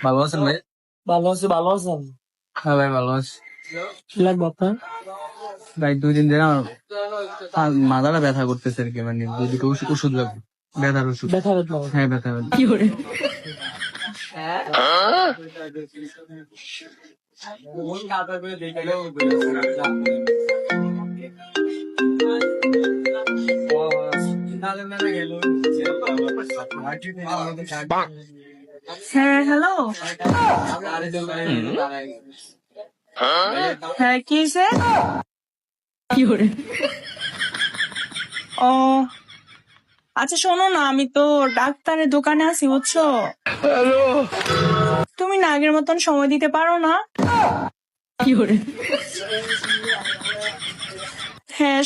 ভালো আছেন ভাই? ভালো আছি, ভালো আছেন? হ্যাঁ ভাই ভালো আছি। কি লাগবে আপনার? ভাই 2 দিন ধরে আমার মাথাটা ব্যথা করতেছে আর কি, মানে 2 দুটো ওষুধ লাগবে, ব্যথার ওষুধ। ব্যথা বেদনা? হ্যাঁ ব্যথা ব্যথা। কি করে? হ্যাঁ হ্যালো, হ্যাঁ কি হয়েছে? কি করে? ও আচ্ছা শোনো না, আমি তো ডাক্তারের দোকানে আছি বুঝছো। তুমি না আগের মতন সময় দিতে পারো না? কি করে? হ্যাঁ